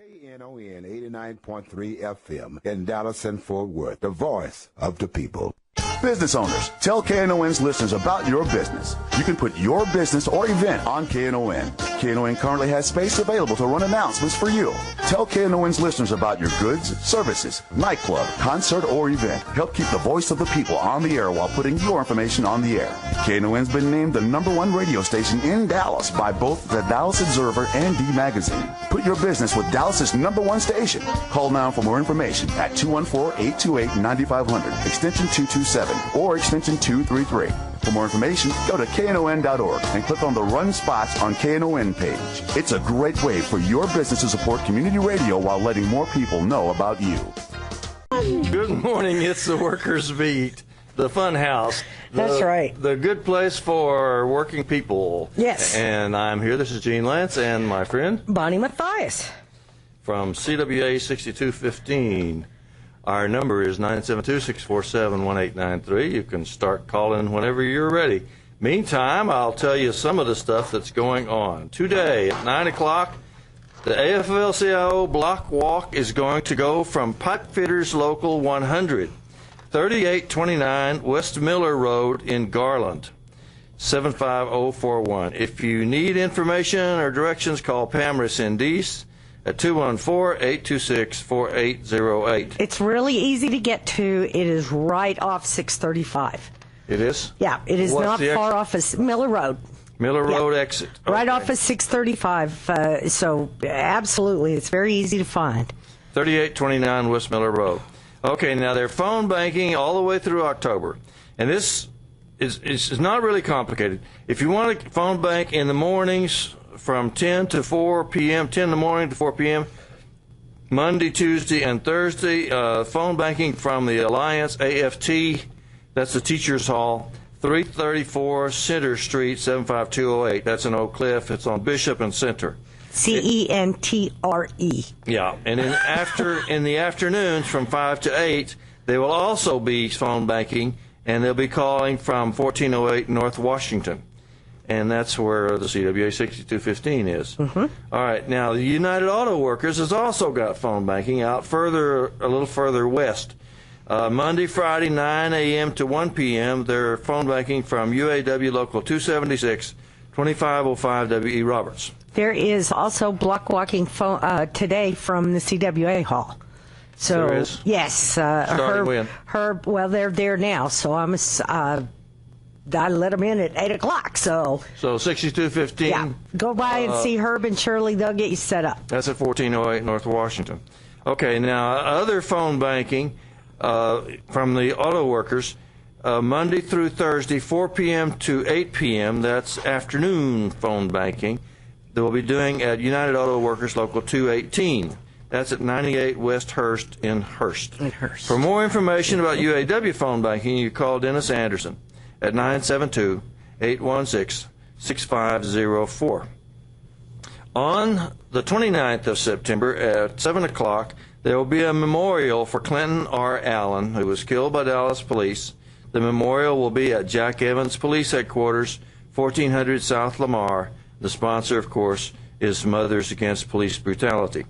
Knon 89.3 FM in Dallas and Fort Worth, the voice of the people. Business owners, tell KNON's listeners about your business. You can put your business or event on KNON. KNON currently has space available to run announcements for you. Tell KNON's listeners about your goods, services, nightclub, concert, or event. Help keep the voice of the people on the air while putting your information on the air. KNON's been named the #1 radio station in Dallas by both the Dallas Observer and D Magazine. Put your business with Dallas's #1 station. Call now for more information at 214-828-9500, extension 227, or extension 233. For more information, go to knon.org and click on the Run Spots on KNON page. It's a great way for your business to support community radio while letting more people know about you. Good morning. It's the Workers Beat, the fun house. That's right. The good place for working people. Yes. And I'm here. This is Gene Lantz and my friend Bonnie Mathias from CWA 6215. Our number is 972-647-1893. You can start calling whenever you're ready. Meantime, I'll tell you some of the stuff that's going on. Today at 9 o'clock, the AFL-CIO Block Walk is going to go from Pipe Fitters Local 100, 3829 West Miller Road in Garland, 75041. If you need information or directions, call Pam Resendez at 214-826-4808. It's really easy to get to. It is right off 635. It is? Yeah, it is What's not far off of Miller Road. Miller Road exit. Okay. Right off of 635. So absolutely, it's very easy to find. 3829 West Miller Road. Okay, now they're phone banking all the way through October. And this is not really complicated. If you want to phone bank in the mornings, from 10 to 4 p.m., 10 in the morning to 4 p.m., Monday, Tuesday, and Thursday. Phone banking from the Alliance AFT, that's the Teachers Hall, 334 Center Street, 75208. That's in Oak Cliff. It's on Bishop and Center. CENTRE. Yeah, and in the afternoons from 5 to 8, they will also be phone banking, and they'll be calling from 1408 North Washington. And that's where the CWA 6215 is. Mm-hmm. All right. Now, the United Auto Workers has also got phone banking out a little further west. Monday, Friday, 9 a.m. to 1 p.m., they're phone banking from UAW Local 276, 2505 W.E. Roberts. There is also block walking today from the CWA Hall. So, there is? Yes. Starting when? Well, they're there now, so I let them in at 8 o'clock, so 6215. Yeah, go by and see Herb and Shirley. They'll get you set up. That's at 1408 North Washington. Okay, now other phone banking from the auto workers, Monday through Thursday, 4 p.m. to 8 p.m. That's afternoon phone banking. They will be doing at United Auto Workers Local 218. That's at 98 West Hurst in Hurst. For more information about UAW phone banking, you call Dennis Anderson at 972-816-6504. On the 29th of September at 7 o'clock, there will be a memorial for Clinton R. Allen, who was killed by Dallas police. The memorial will be at Jack Evans Police Headquarters, 1400 South Lamar. The sponsor, of course, is Mothers Against Police Brutality.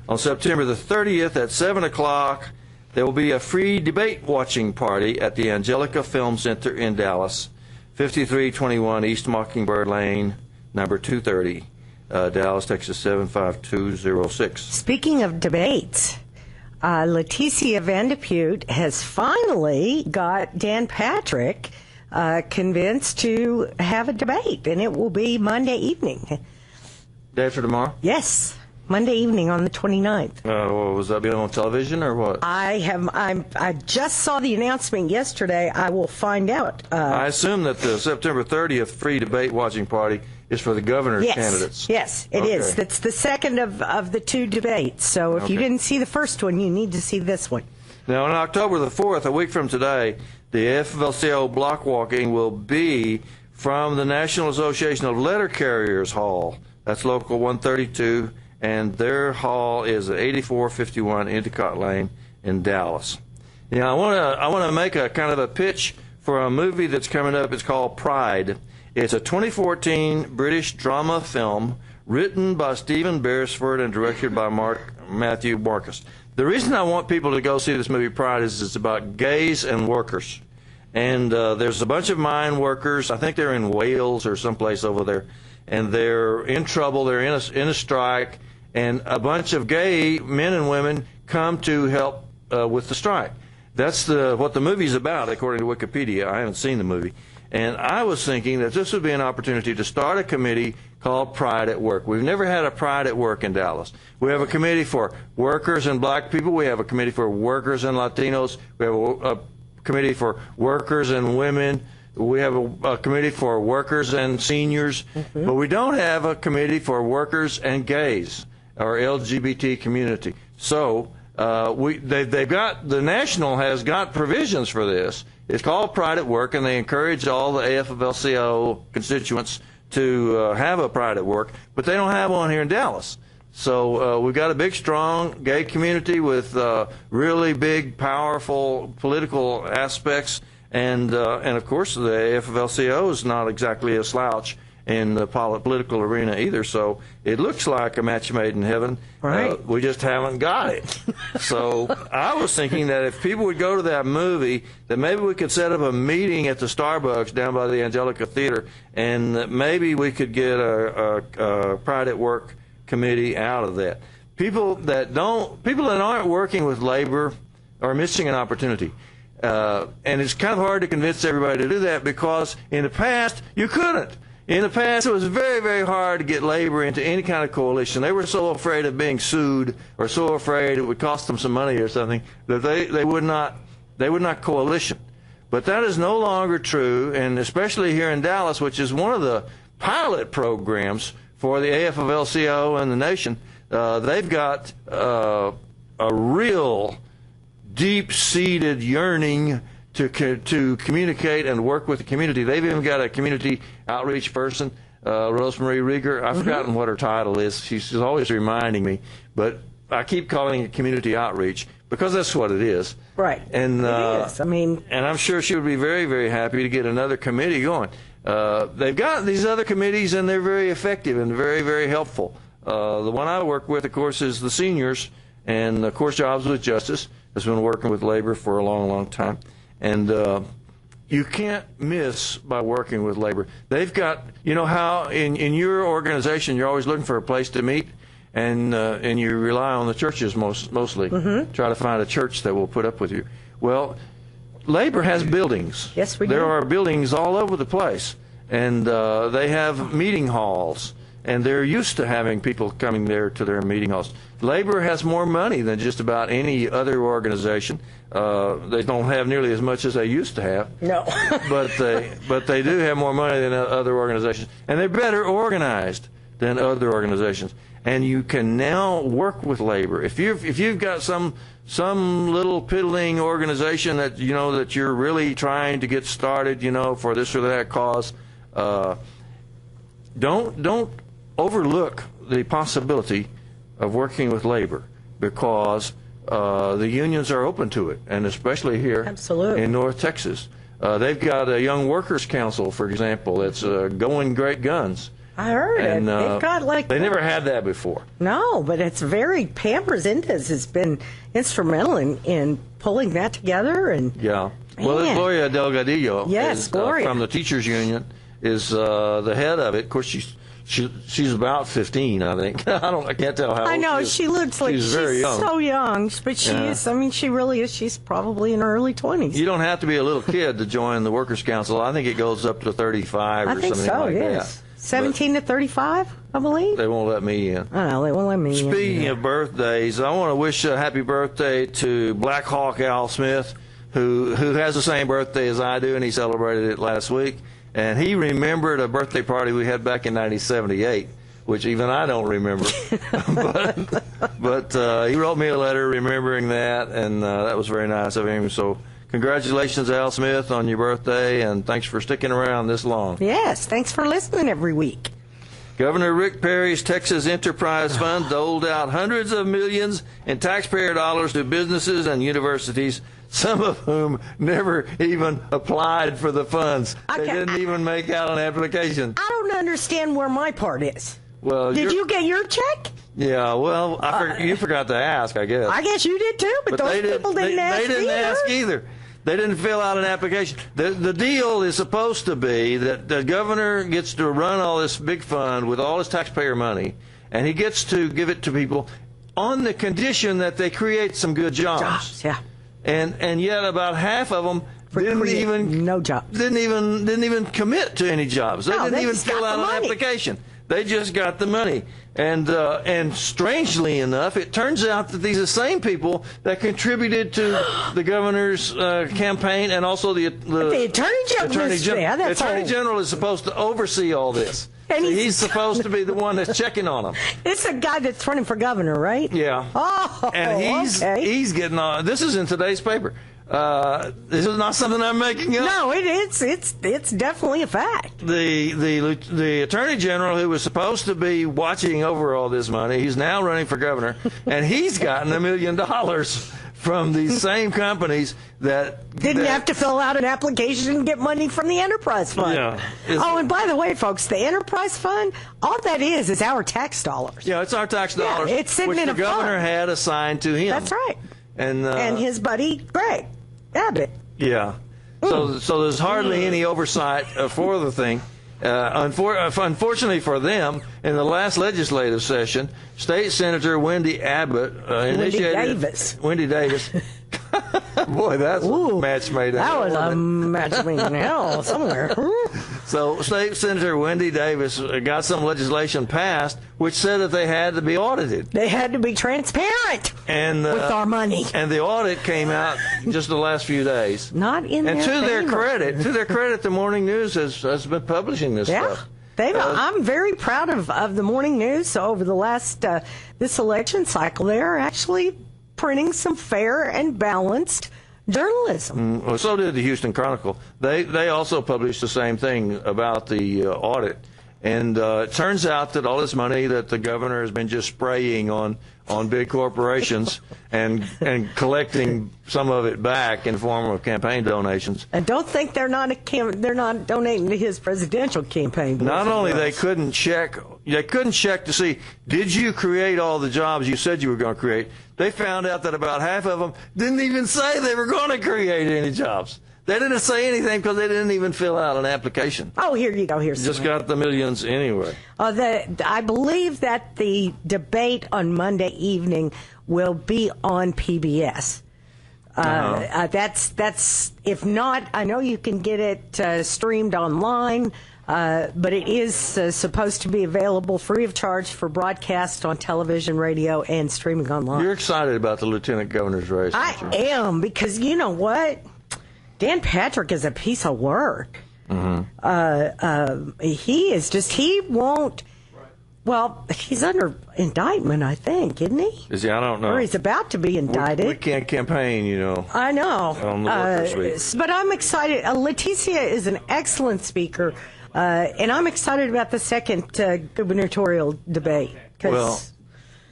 On September the 30th at 7 o'clock, there will be a free debate watching party at the Angelica Film Center in Dallas, 5321 East Mockingbird Lane, number 230, Dallas, Texas 75206. Speaking of debates, Leticia Vandepute has finally got Dan Patrick convinced to have a debate, and it will be Monday evening. Day after tomorrow? Yes. Monday evening on the 29th. Was that being on television or what? I just saw the announcement yesterday. I will find out. I assume that the September 30th free debate watching party is for the governor's candidates. Yes, it is. That's the second of the two debates. So if you didn't see the first one, you need to see this one. Now, on October the 4th, a week from today, the AFL-CIO block walking will be from the National Association of Letter Carriers Hall. That's Local 132. And their hall is at 8451 Endicott Lane in Dallas. Now, I want to make a kind of a pitch for a movie that's coming up. It's called Pride. It's a 2014 British drama film written by Stephen Beresford and directed by Matthew Marcus. The reason I want people to go see this movie, Pride, is it's about gays and workers. And there's a bunch of mine workers. I think they're in Wales or someplace over there. And they're in trouble. They're in a strike. And a bunch of gay men and women come to help with the strike. That's what the movie's about, according to Wikipedia. I haven't seen the movie. And I was thinking that this would be an opportunity to start a committee called Pride at Work. We've never had a Pride at Work in Dallas. We have a committee for workers and black people. We have a committee for workers and Latinos. We have a committee for workers and women. We have a committee for workers and seniors. But we don't have a committee for workers and gays or LGBT community. So they've got, the National has got provisions for this. It's called Pride at Work, and they encourage all the AFL-CIO constituents to have a Pride at Work, but they don't have one here in Dallas. So we've got a big, strong gay community with really big, powerful political aspects, and of course the AFL-CIO is not exactly a slouch in the political arena either, so it looks like a match made in heaven. Right. We just haven't got it. So I was thinking that if people would go to that movie, that maybe we could set up a meeting at the Starbucks down by the Angelica Theater, and that maybe we could get a Pride at Work committee out of that. People that aren't working with labor are missing an opportunity. And it's kind of hard to convince everybody to do that, because in the past you couldn't. In the past, it was very, very hard to get labor into any kind of coalition. They were so afraid of being sued, or so afraid it would cost them some money or something, that they would not coalition. But that is no longer true, and especially here in Dallas, which is one of the pilot programs for the AFL-CIO and the nation. They've got a real deep-seated yearning to communicate and work with the community. They've even got a community outreach person, Rosemarie Rieger. I've forgotten what her title is. She's always reminding me, but I keep calling it community outreach because that's what it is. Right. And it is. I mean, and I'm sure she would be very, very happy to get another committee going. They've got these other committees, and they're very effective and very, very helpful. The one I work with, of course, is the seniors, and of course, Jobs with Justice has been working with labor for a long, long time. And you can't miss by working with labor. They've got, you know how in your organization you're always looking for a place to meet, and you rely on the churches mostly. Try to find a church that will put up with you. Well, labor has buildings. Yes, we do. There are buildings all over the place, and they have meeting halls, and they're used to having people coming there to their meeting halls. Labor has more money than just about any other organization. They don't have nearly as much as they used to have. no. but they do have more money than other organizations, and they're better organized than other organizations. And you can now work with labor. If you've got some little piddling organization that that you're really trying to get started, for this or that cause, don't overlook the possibility of working with labor, because the unions are open to it, and especially here Absolutely. in North Texas. They've got a Young Workers Council, for example, that's going great guns. I heard it. They've got they never had that before. No, but it's Pam Resendez has been instrumental in pulling that together. And yeah. Well, Gloria Delgadillo, yes, Gloria, from the teachers union, is the head of it. Of course, she's about 15, I think. I can't tell how old I know, she looks like she's very young. so young, but she is. I mean, she really is. She's probably in her early 20s. You don't have to be a little kid to join the Workers' Council. I think it goes up to 35 or something like that. 17 to 35, I believe. They won't let me in. I know, they won't let me in. Speaking of birthdays, I want to wish a happy birthday to Black Hawk Al Smith, who has the same birthday as I do, and he celebrated it last week. And he remembered a birthday party we had back in 1978, which even I don't remember. but he wrote me a letter remembering that, and that was very nice of him. So congratulations, Al Smith, on your birthday, and thanks for sticking around this long. Yes, thanks for listening every week. Governor Rick Perry's Texas Enterprise Fund doled out hundreds of millions in taxpayer dollars to businesses and universities, some of whom never even applied for the funds. They didn't even make out an application. I don't understand where my part is. Well, did you get your check? Yeah, well, you forgot to ask, I guess. I guess you did too, but those people didn't ask either. They didn't ask either. They didn't fill out an application. The deal is supposed to be that the governor gets to run all this big fund with all his taxpayer money, and he gets to give it to people on the condition that they create some good jobs. Yeah. And yet about half of them no jobs. Didn't even commit to any jobs. They didn't even fill out an application. They just got the money. And strangely enough, it turns out that these are the same people that contributed to the governor's campaign and also the Attorney General. The Attorney General is supposed to oversee all this. And he's supposed to be the one that's checking on them. It's a guy that's running for governor, right? Yeah. Oh, and he's getting on. This is in today's paper. This is not something I'm making up. No, it's definitely a fact. The Attorney General, who was supposed to be watching over all this money, he's now running for governor, and he's gotten $1 million from these same companies that didn't have to fill out an application and get money from the enterprise fund. Yeah. Oh, and by the way, folks, the enterprise fund, all that is our tax dollars. Yeah, it's our tax dollars, it's sitting which in the governor had assigned to him. That's right. And his buddy Greg Abbott. Yeah. So there's hardly any oversight for the thing. Unfortunately for them, in the last legislative session, State Senator Wendy Abbott initiated... Wendy Davis. Boy, that's a match made in hell. That was a match made in hell somewhere. So State Senator Wendy Davis got some legislation passed which said that they had to be audited. They had to be transparent with our money. And the audit came out just the last few days. Not in and their to their credit, the Morning News has been publishing this stuff. I'm very proud of the Morning News. So over the last this election cycle, they are actually printing some fair and balanced journalism. Well, so did the Houston Chronicle. They also published the same thing about the audit. And it turns out that all this money that the governor has been just spraying on big corporations and collecting some of it back in the form of campaign donations. And don't think they're not donating to his presidential campaign. Not only they couldn't check to see, did you create all the jobs you said you were going to create? They found out that about half of them didn't even say they were going to create any jobs. They didn't say anything because they didn't even fill out an application. Oh, here you go. Here's just got the millions anyway. I believe that the debate on Monday evening will be on PBS. That's if not, I know you can get it streamed online, but it is supposed to be available free of charge for broadcast on television, radio, and streaming online. You're excited about the lieutenant governor's race, aren't you? I am, because you know what? Dan Patrick is a piece of work. Mm-hmm. He won't. Well, he's under indictment, I think, isn't he? Is he? I don't know. Or he's about to be indicted. We can't campaign, you know. I know. On the workers' week. But I'm excited. Leticia is an excellent speaker, and I'm excited about the second gubernatorial debate. Well,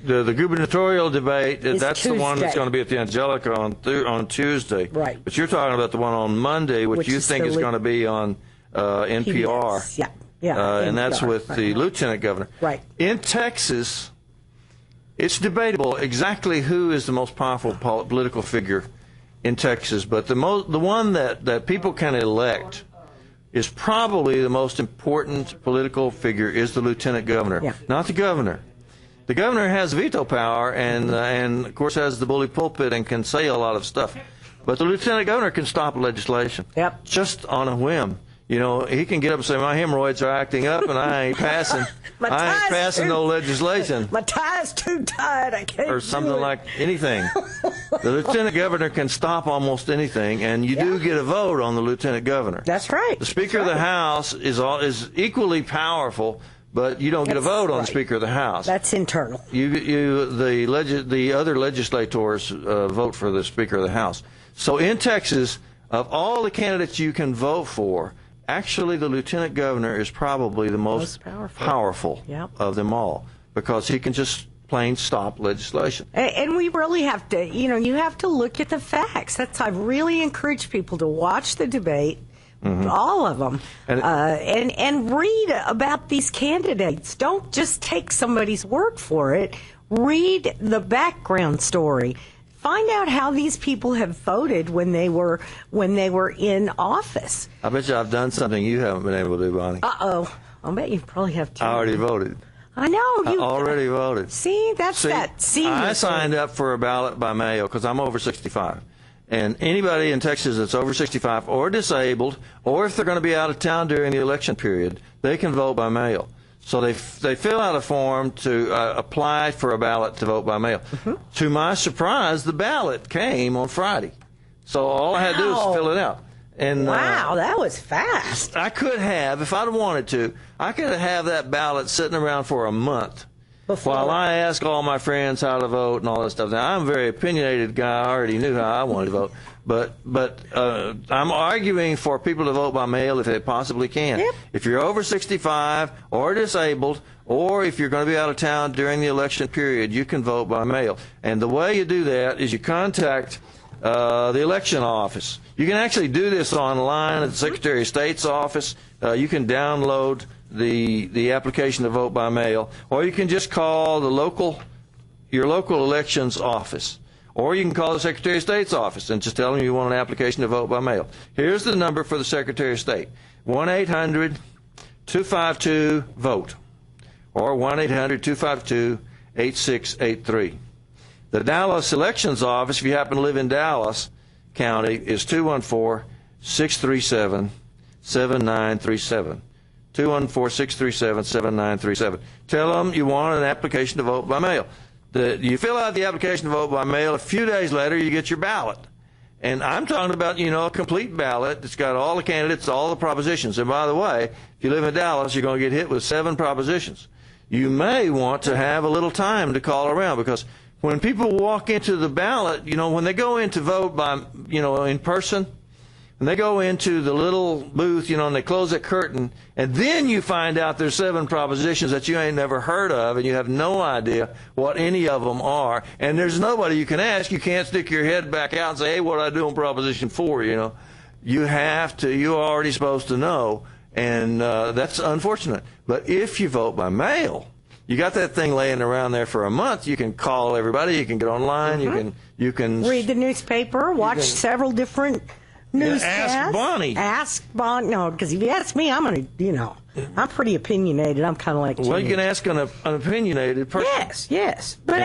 the gubernatorial debate, that's Tuesday. The one that's going to be at the Angelica on Tuesday. Right. But you're talking about the one on Monday, which you think is going to be on NPR. PBS. Yeah. And that's with the lieutenant governor. Right. In Texas, it's debatable exactly who is the most powerful political figure in Texas, but the one that people can elect is probably the most important political figure is the lieutenant governor, not the governor. The governor has veto power and of course has the bully pulpit and can say a lot of stuff. But the lieutenant governor can stop legislation. Yep. Just on a whim. You know, he can get up and say, my hemorrhoids are acting up and I ain't passing no legislation. My tie's too tight, I can't or something like anything. The lieutenant governor can stop almost anything, and you do get a vote on the lieutenant governor. That's right. The Speaker of the House is equally powerful, but you don't get a vote on the Speaker of the House. That's internal. The other legislators vote for the Speaker of the House. So in Texas, of all the candidates you can vote for, actually the lieutenant governor is probably the most powerful of them all, because he can just plain stop legislation. And we really have to, you have to look at the facts. I really encourage people to watch the debate all of them, and read about these candidates. Don't just take somebody's word for it. Read the background story. Find out how these people have voted when they were in office. I bet you I've done something you haven't been able to do, Bonnie. Uh-oh. I bet you probably have too. I already voted. I know. You already voted. See, that's that senior I signed up for a ballot by mail because I'm over 65. And anybody in Texas that's over 65 or disabled, or if they're going to be out of town during the election period, they can vote by mail. So they fill out a form to apply for a ballot to vote by mail. To my surprise, the ballot came on Friday. So all I had to do was fill it out. And wow, that was fast. I could have, if I'd wanted to, I could have that ballot sitting around for a month while I ask all my friends how to vote and all that stuff. Now, I'm a very opinionated guy. I already knew how I wanted to vote. But I'm arguing for people to vote by mail if they possibly can. Yep. If you're over 65 or disabled, or if you're going to be out of town during the election period, you can vote by mail. And the way you do that is you contact the election office. You can actually do this online at the Secretary of State's office. You can download the application to vote by mail, or you can just call your local elections office, or you can call the Secretary of State's office and just tell them you want an application to vote by mail. Here's the number for the Secretary of State: 1-800-252-VOTE, or 1-800-252-8683. The Dallas Elections Office, if you happen to live in Dallas County, is 214-637-7937. 214-637-7937. Tell them you want an application to vote by mail. You fill out the application to vote by mail. A few days later, you get your ballot. And I'm talking about, a complete ballot that's got all the candidates, all the propositions. And by the way, if you live in Dallas, you're going to get hit with 7 propositions. You may want to have a little time to call around, because when people walk into the ballot, when they go in to vote by, in person, when they go into the little booth, and they close that curtain, and then you find out there's 7 propositions that you ain't never heard of, and you have no idea what any of them are, and there's nobody you can ask. You can't stick your head back out and say, hey, what do I do on proposition 4, You have to, you're already supposed to know, and that's unfortunate. But if you vote by mail, you got that thing laying around there for a month. You can call everybody. You can get online. You can read the newspaper. Watch several different newscasts. Ask Bonnie. Ask Bonnie. No, because if you ask me, I'm gonna. I'm pretty opinionated. I'm kind of like. Well, you can ask an opinionated person. Yes. But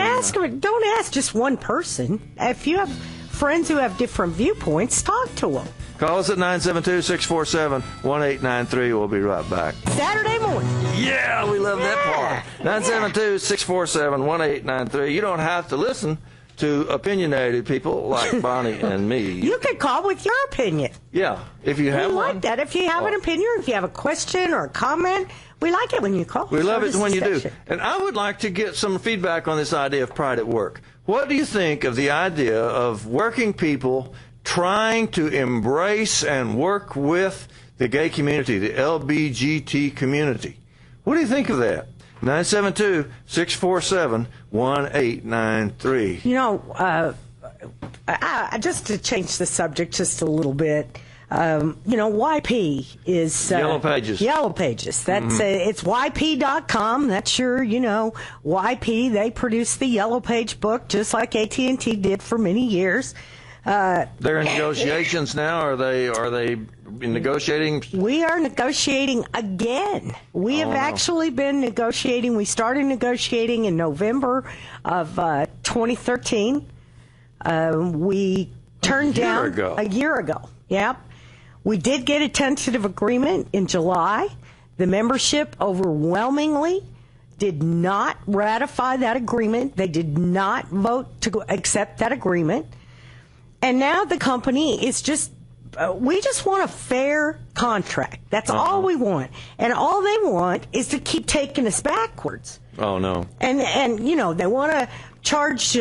don't ask just one person. If you have friends who have different viewpoints, talk to them. Call us at 972-647-1893. We'll be right back. Saturday morning. Yeah, we love that part. 972-647-1893. You don't have to listen to opinionated people like Bonnie and me. You can call with your opinion. Yeah, if you have one. We like that. If you have an opinion, if you have a question or a comment, we like it when you call. We love it when you do. And I would like to get some feedback on this idea of pride at work. What do you think of the idea of working people trying to embrace and work with the gay community, the LBGT community? What do you think of that? 972-647-1893. Just to change the subject just a little bit, YP is Yellow Pages. Yellow Pages. That's it's YP.com. That's your, YP. They produce the Yellow Page book just like AT&T did for many years. They're in negotiations now. Are they negotiating? We are negotiating again. We have actually been negotiating. We started negotiating in November of 2013. We turned down a year ago. Yep. We did get a tentative agreement in July. The membership overwhelmingly did not ratify that agreement. They did not vote to accept that agreement. And now the company is we just want a fair contract. That's all we want. And all they want is to keep taking us backwards. Oh, no. And they want to charge,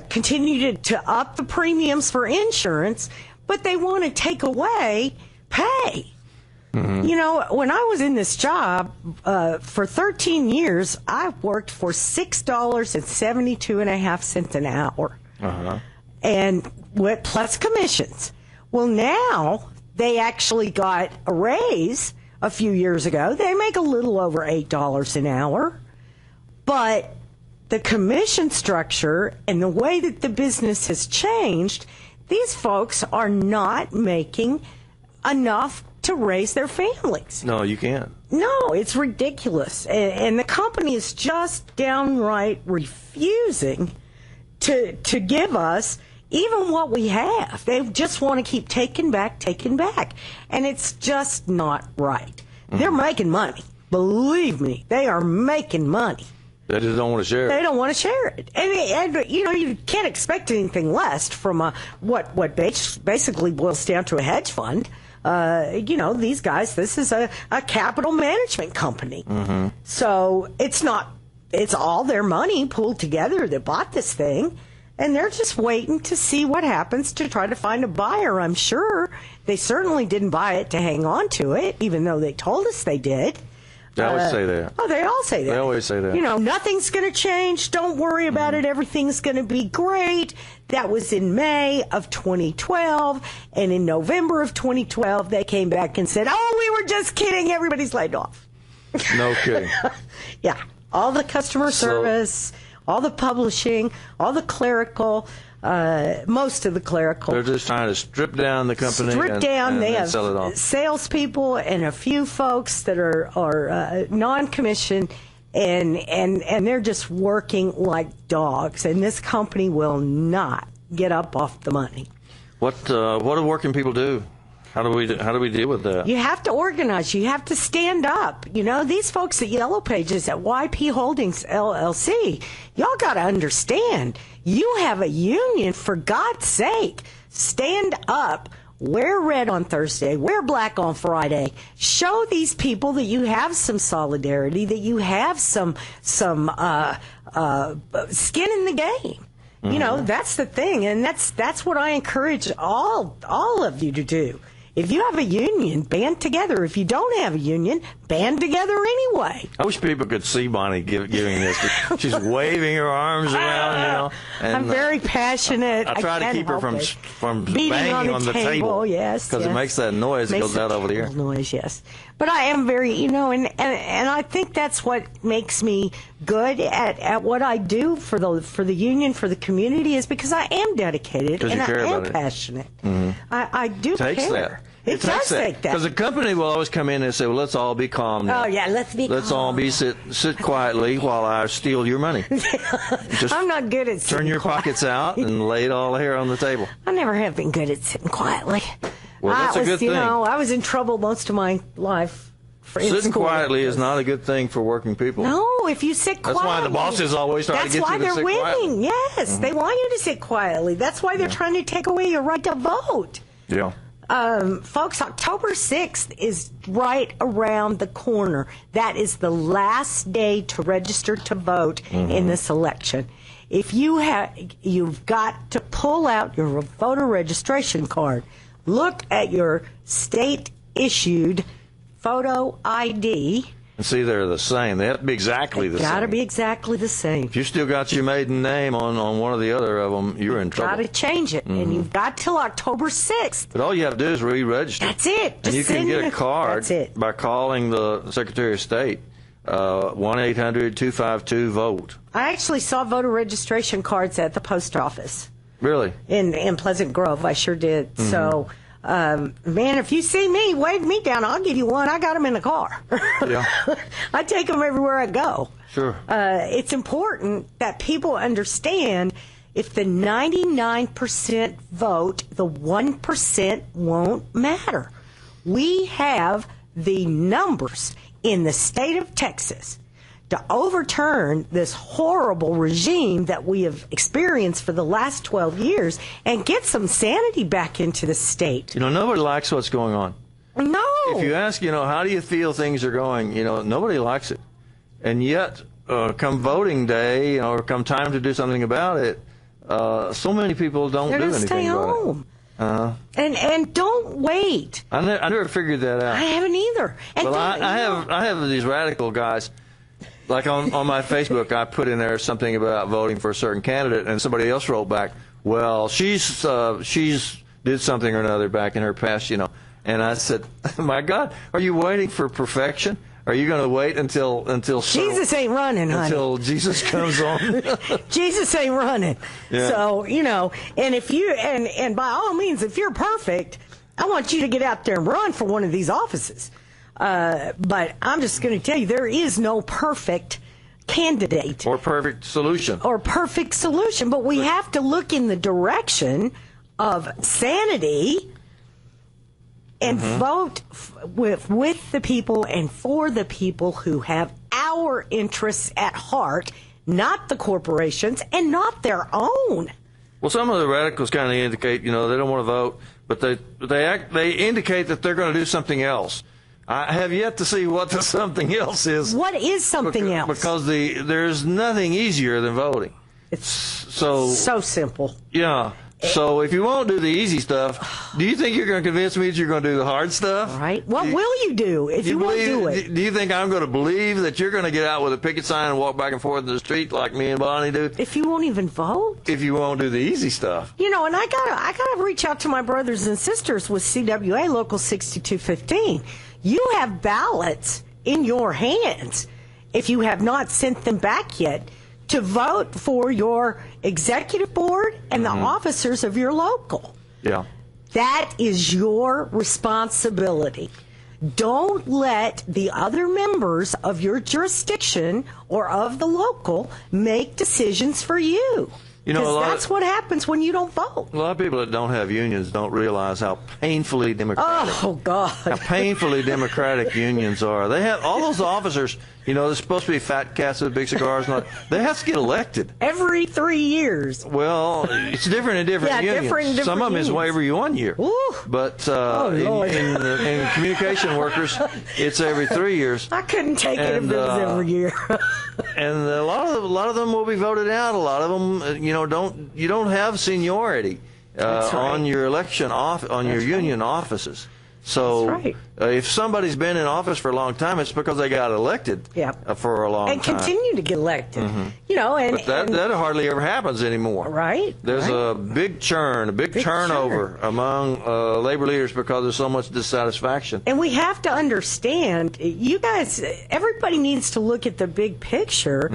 continue to up the premiums for insurance, but they want to take away pay. Mm-hmm. When I was in this job for 13 years, I worked for $6.72.5 an hour. And plus commissions. Well, now They actually got a raise a few years ago. They make a little over $8 an hour. But the commission structure and the way that the business has changed, these folks are not making enough to raise their families. No, you can't. No, it's ridiculous. And the company is just downright refusing to give us even what we have. They just want to keep taking back. And it's just not right. They're making money. Believe me, they are making money. They just don't want to share it. They don't want to share it. And you can't expect anything less from what basically boils down to a hedge fund. These guys, this is a capital management company. Mm-hmm. So it's all their money pooled together that bought this thing. And they're just waiting to see what happens to try to find a buyer, I'm sure. They certainly didn't buy it to hang on to it, even though they told us they did. They always say that. Oh, they all say that. They always say that. Nothing's going to change. Don't worry about it. Everything's going to be great. That was in May of 2012. And in November of 2012, they came back and said, oh, we were just kidding. Everybody's laid off. No kidding. Yeah. All the customer service, all the publishing, all the clerical, most of the clerical. They're just trying to strip down the company. And they have sell it off. Salespeople and a few folks that are non-commissioned, and they're just working like dogs. And this company will not get up off the money. What do working people do? How do we deal with that? You have to organize. You have to stand up. These folks at Yellow Pages at YP Holdings LLC, y'all got to understand. You have a union, for God's sake. Stand up. Wear red on Thursday. Wear black on Friday. Show these people that you have some solidarity, that you have some skin in the game. Mm-hmm. That's the thing, and that's what I encourage all of you to do. If you have a union, band together. If you don't have a union, band together anyway. I wish people could see Bonnie giving this. She's waving her arms around, And, I'm very passionate. I try to keep her from banging on the table. Yes, because it makes that noise that goes out over the air. Noise, yes. But I am very, and I think that's what makes me good at what I do for the union, for the community, is because I am dedicated and I am passionate. Mm-hmm. I do care. That. It does take that. Because the company will always come in and say, well, let's all be calm now. Oh, yeah, let's be calm. Let's all sit quietly while I steal your money. I'm not good at sitting turn your quiet. Pockets out and lay it all here on the table. I never have been good at sitting quietly. Well, that's a good thing. I was in trouble most of my life. Sitting quietly is not a good thing for working people. No, if you sit quietly. That's why the bosses always try to get you to sit quietly. That's why they're winning. Yes, mm-hmm. They want you to sit quietly. That's why they're trying to take away your right to vote. Yeah. Folks, October 6th is right around the corner. That is the last day to register to vote in this election. If you've got to pull out your voter registration card. Look at your state-issued photo ID. And see, they're the same. They have to be exactly the same. Got to be exactly the same. If you still got your maiden name on one or the other of them, you're in trouble. Got to change it, and you've got till October 6th. But all you have to do is re-register. That's it. And you can get a card by calling the Secretary of State, 1-800-252-VOTE. I actually saw voter registration cards at the post office. Really? In Pleasant Grove, I sure did. Mm-hmm. So, man, if you see me, wave me down. I'll give you one. I got them in the car. Yeah. I take them everywhere I go. Sure. It's important that people understand if the 99% vote, the 1% won't matter. We have the numbers in the state of Texas to overturn this horrible regime that we have experienced for the last 12 years and get some sanity back into the state. Nobody likes what's going on. No. If you ask, how do you feel things are going, nobody likes it. And yet, come voting day, or come time to do something about it, so many people don't do anything stay about home. it. And don't wait. I never figured that out. I haven't either. And well, I have these radical guys. Like on my Facebook, I put in there something about voting for a certain candidate, and somebody else wrote back, well, she's did something or another back in her past, And I said, my God, are you waiting for perfection? Are you going to wait until Jesus ain't running, honey. Until Jesus comes on? Jesus ain't running. Yeah. So, and if you, and by all means, if you're perfect, I want you to get out there and run for one of these offices. But I'm just going to tell you, there is no perfect candidate. Or perfect solution. But we have to look in the direction of sanity and vote with the people and for the people who have our interests at heart, not the corporations and not their own. Well, some of the radicals kind of indicate, they don't want to vote, but they indicate that they're going to do something else. I have yet to see what the something else is. What is something else? Because there's nothing easier than voting. It's so simple. Yeah. So if you won't do the easy stuff, do you think you're going to convince me that you're going to do the hard stuff? Right. What will you do if you won't do it? Do you think I'm going to believe that you're going to get out with a picket sign and walk back and forth in the street like me and Bonnie do? If you won't even vote? If you won't do the easy stuff. And I gotta reach out to my brothers and sisters with CWA Local 6215. You have ballots in your hands, if you have not sent them back yet, to vote for your executive board and the officers of your local. Yeah. That is your responsibility. Don't let the other members of your jurisdiction or of the local make decisions for you. Because that's what happens when you don't vote. A lot of people that don't have unions don't realize how painfully democratic. Oh, God. How painfully democratic unions are. They have all those officers, they're supposed to be fat cats with big cigars. And all, they have to get elected. Every 3 years. Well, it's different in different unions. Different Some of them unions. is every 1 year. Ooh. But Lord. in communication workers, it's every 3 years. I couldn't take it if it was every year. And a lot of them will be voted out. A lot of them, you don't have seniority on your election on your union offices. So if somebody's been in office for a long time, it's because they got elected for a long time. And continue to get elected. But that hardly ever happens anymore. Right. There's a big churn, a big turnover among labor leaders because there's so much dissatisfaction. And we have to understand, you guys, everybody needs to look at the big picture.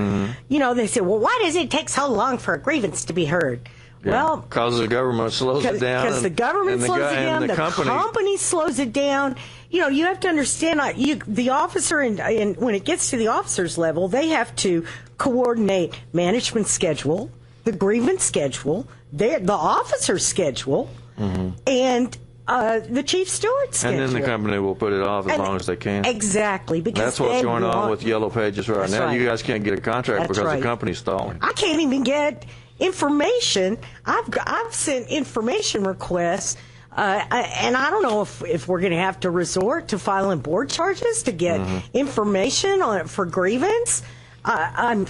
They say, well, why does it take so long for a grievance to be heard? Yeah, well, because the government slows it down. Because the government slows it down, the company slows it down. You have to understand, the officer, and when it gets to the officer's level, they have to coordinate management schedule, the grievance schedule, the officer's schedule, and the chief steward's schedule. And then the company will put it off as long as they can. Exactly. Because that's what's going on with Yellow Pages right now. Right. You guys can't get a contract because the company's stalling. I can't even get information. I've sent information requests, and I don't know if we're going to have to resort to filing board charges to get information on it for grievance. I'm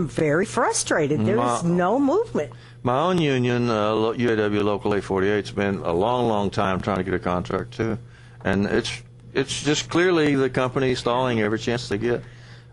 very frustrated. There is no movement. My own union, UAW Local 848, has been a long time trying to get a contract too, and it's just clearly the company stalling every chance they get.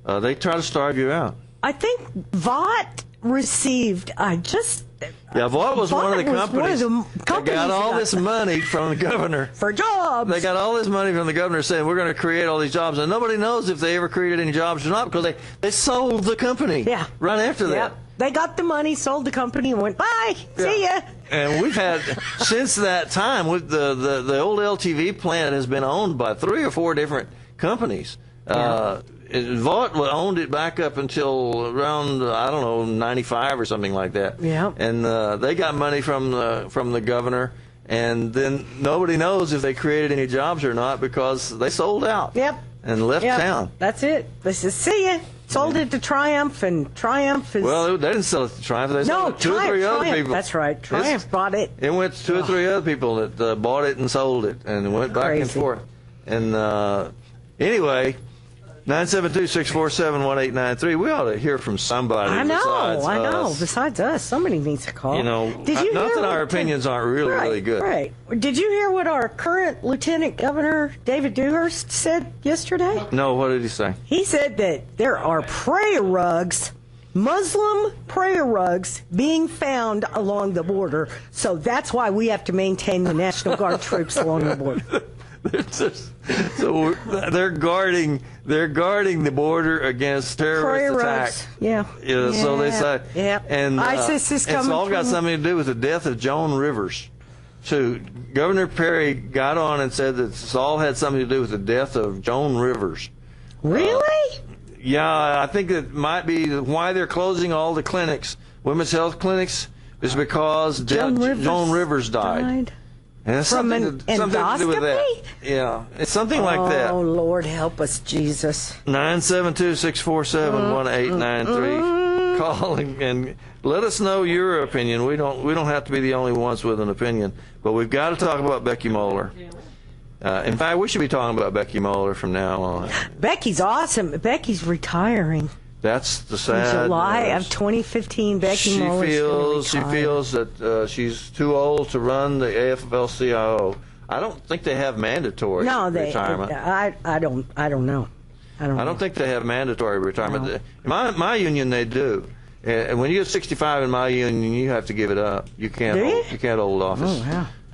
They try to starve you out. I think Vought received Vought was one of the companies that got all this money from the governor for jobs. They got all this money from the governor saying we're going to create all these jobs, and nobody knows if they ever created any jobs or not because they sold the company right after that. They got the money, sold the company, and went, bye, see ya. And we've had, since that time, with the old LTV plant has been owned by 3 or 4 different companies. Vought owned it back up until around, 95 or something like that. Yeah. And they got money from the governor, and then nobody knows if they created any jobs or not because they sold out. Yep. And left town. That's it. They said, see ya. Sold it to Triumph, and Triumph is... Well, they didn't sell it to Triumph. They sold it to 2 or 3 other people. That's right. Triumph bought it. It went to 2 or 3 other people that bought it and sold it, and went back and forth. And anyway, 972-647-1893. We ought to hear from somebody. I know. Us. Besides us, somebody needs to call. Not that our opinions aren't really good. Right. Did you hear what our current Lieutenant Governor David Dewhurst said yesterday? No. What did he say? He said that there are prayer rugs, Muslim prayer rugs, being found along the border. So that's why we have to maintain the National Guard troops along the border. So they're guarding the border against terrorist attacks. Yeah. So they say. Yeah. And ISIS is coming. It's all got something to do with the death of Joan Rivers. So Governor Perry got on and said that this all had something to do with the death of Joan Rivers. Really? Yeah, I think that might be why they're closing all the clinics, women's health clinics, is because Joan Rivers died. And it's From something an to do with that. endoscopy? Yeah, it's something like that. Oh, Lord, help us, Jesus. 972-647-1893. Call and let us know your opinion. We don't have to be the only ones with an opinion, but we've got to talk about Becky Moeller. In fact, we should be talking about Becky Moeller from now on. Becky's awesome. Becky's retiring. That's the sad In July news. of 2015, Becky Moeller She feels that she's too old to run the AFL-CIO. I don't think they have mandatory retirement. I don't know. I don't think they have mandatory retirement. No. My union, they do. And when you get 65 in my union, you have to give it up. You can't hold office.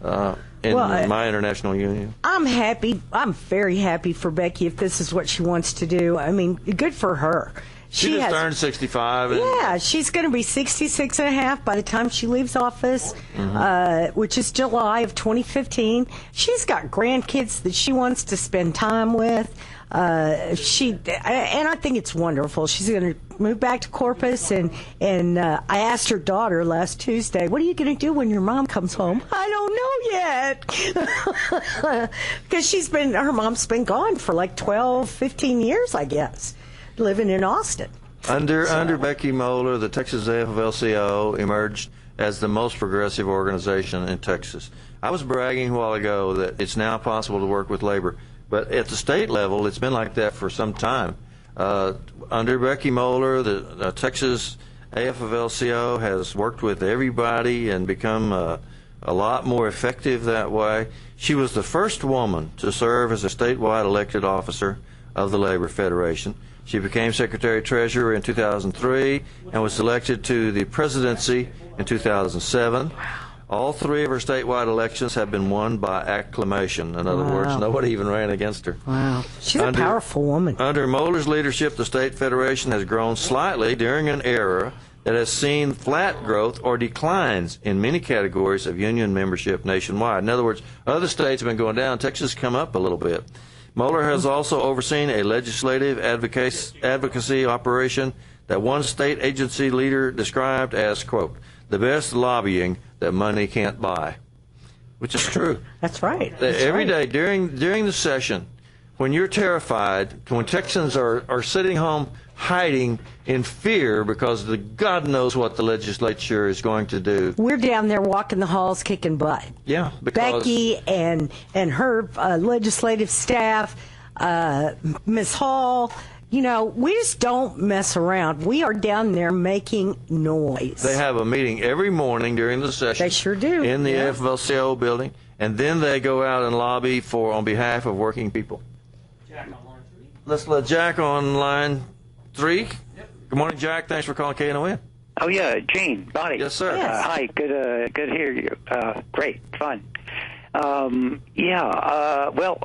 Oh, wow. In my international union. I'm happy. I'm very happy for Becky if this is what she wants to do. I mean, good for her. She just turned 65. Yeah, she's going to be 66 and a half by the time she leaves office, which is July of 2015. She's got grandkids that she wants to spend time with. And I think it's wonderful. She's going to move back to Corpus, and I asked her daughter last Tuesday, "What are you going to do when your mom comes home?" I don't know yet, because her mom's been gone for like 12, 15 years, I guess, living in Austin. Under Becky Moeller, the Texas AFL-CIO emerged as the most progressive organization in Texas. I was bragging a while ago that it's now possible to work with labor. But at the state level, it's been like that for some time. Under Becky Moeller, the Texas AFL-CIO has worked with everybody and become a lot more effective that way. She was the first woman to serve as a statewide elected officer of the Labor Federation. She became Secretary-Treasurer in 2003 and was elected to the presidency in 2007. All three of her statewide elections have been won by acclamation. In other words, nobody even ran against her. Wow. She's a powerful woman. Under Moeller's leadership, the state federation has grown slightly during an era that has seen flat growth or declines in many categories of union membership nationwide. In other words, other states have been going down. Texas has come up a little bit. Moeller has also overseen a legislative advocacy operation that one state agency leader described as, quote, the best lobbying that money can't buy, which is true. That's right. Every day during the session, when you're terrified, when Texans are sitting home hiding in fear because God knows what the legislature is going to do. We're down there walking the halls kicking butt. Yeah, because Becky and her legislative staff, Ms. Hall, we just don't mess around. We are down there making noise. They have a meeting every morning during the session. They sure do. In the AFL-CIO building, and then they go out and lobby on behalf of working people. Jack on line 3. Let's let Jack on line 3. Yep. Good morning, Jack. Thanks for calling KNON. Oh, yeah, Gene, Bonnie. Yes, sir. Yes. Hi, good to hear you. Great, fun. Well,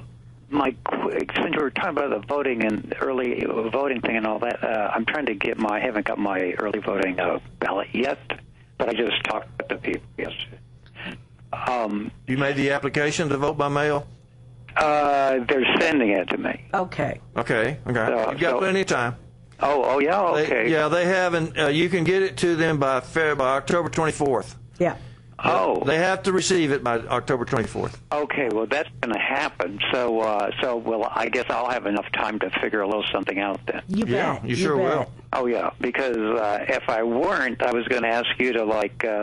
since we were talking about the voting and early voting thing and all that, I'm trying to I haven't got my early voting ballot yet, but I just talked with the people yesterday. You made the application to vote by mail? They're sending it to me. Okay. Okay. You've got plenty of time. Oh, yeah, okay. They have, and you can get it to them by October 24th. Yeah. Oh. They have to receive it by October 24th. Okay, well, that's going to happen. So, well, I guess I'll have enough time to figure a little something out then. You bet. You sure will. Oh, yeah, because if I weren't, I was going to ask you to,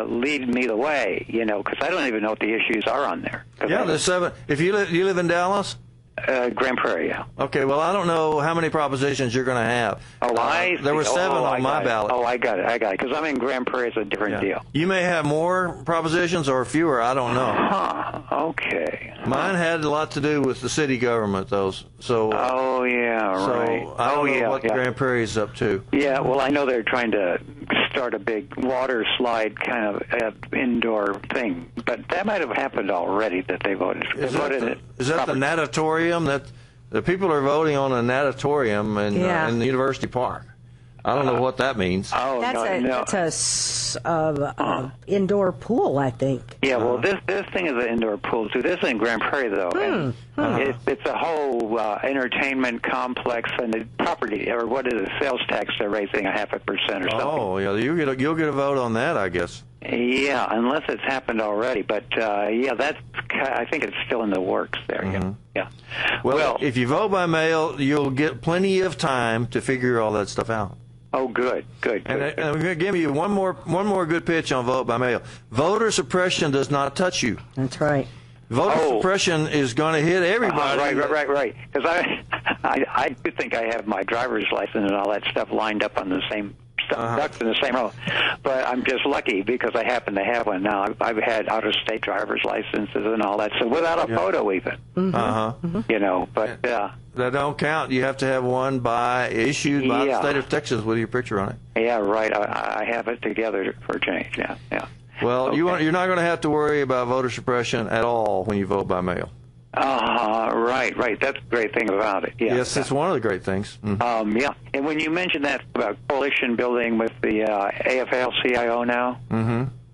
lead me the way, because I don't even know what the issues are on there. Yeah, there's 7. If you live in Dallas? Grand Prairie, yeah. Okay, well, I don't know how many propositions you're going to have. Oh, there were 7 on my ballot. Oh, I got it, because I'm in Grand Prairie. It's a different deal. You may have more propositions or fewer, I don't know. Huh, okay. Mine had a lot to do with the city government, though. So, oh, yeah, right. So I don't know what Grand Prairie is up to. Yeah, well, I know they're trying to start a big water slide kind of indoor thing. But that might have happened already that they voted. Is that the natatorium? That the people are voting on a natatorium in the University Park. I don't know what that means. Oh, that's a indoor pool, I think. Yeah, well, this thing is an indoor pool, too. This is in Grand Prairie, though. And it's a whole entertainment complex, and the property, or what is it, sales tax they're raising 0.5% or something. Oh, yeah, you'll get a vote on that, I guess. Yeah, unless it's happened already. But, I think it's still in the works there. Yeah. Well, if you vote by mail, you'll get plenty of time to figure all that stuff out. Oh, good. And I'm going to give you one more good pitch on vote by mail. Voter suppression does not touch you. That's right. Voter suppression is going to hit everybody. Right. Because I do think I have my driver's license and all that stuff lined up on the same ducks in the same row. But I'm just lucky because I happen to have one now. I've had out-of-state driver's licenses and all that, so without a photo even. You know, but that don't count. You have to have one issued by the state of Texas with your picture on it. Yeah, right. I have it together for a change. Yeah. Well, you're not going to have to worry about voter suppression at all when you vote by mail. Right. That's the great thing about it. Yeah. Yes, it's one of the great things. Yeah. And when you mentioned that about coalition building with the AFL-CIO now,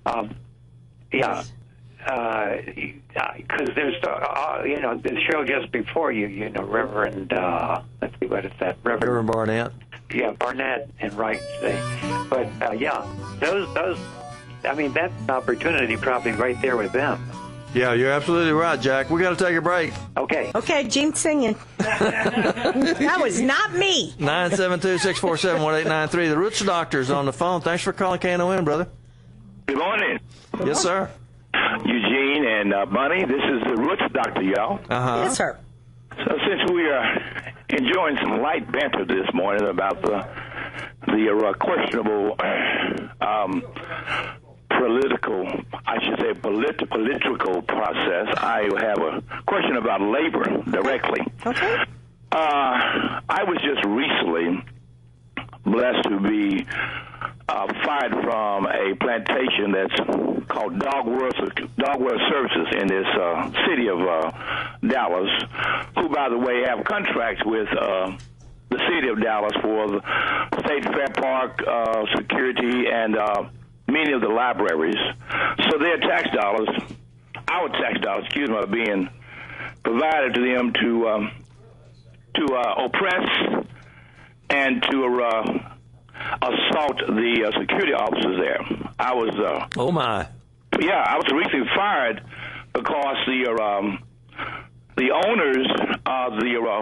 because there's, the show just before you, Reverend, let's see, what is that? Reverend Barnett. Yeah, Barnett and Wright. But, those, I mean, that's an opportunity probably right there with them. Yeah, you're absolutely right, Jack. We got to take a break. Okay, Gene's singing. That was not me. 972-647-1893. The Roots Doctor's on the phone. Thanks for calling Knon, brother. Good morning. Yes, sir. Eugene and Bunny, this is the Roots Doctor, y'all. Yes, sir. So since we are enjoying some light banter this morning about the questionable political process, I have a question about labor directly. Okay. I was just recently blessed to be fired from a plantation that's called Dog World Services in this city of Dallas, who, by the way, have contracts with the city of Dallas for the State Fair Park security and many of the libraries. So their tax dollars, our tax dollars, are being provided to them to oppress and to assault the security officers there. I was oh my, yeah, I was recently fired because the owners of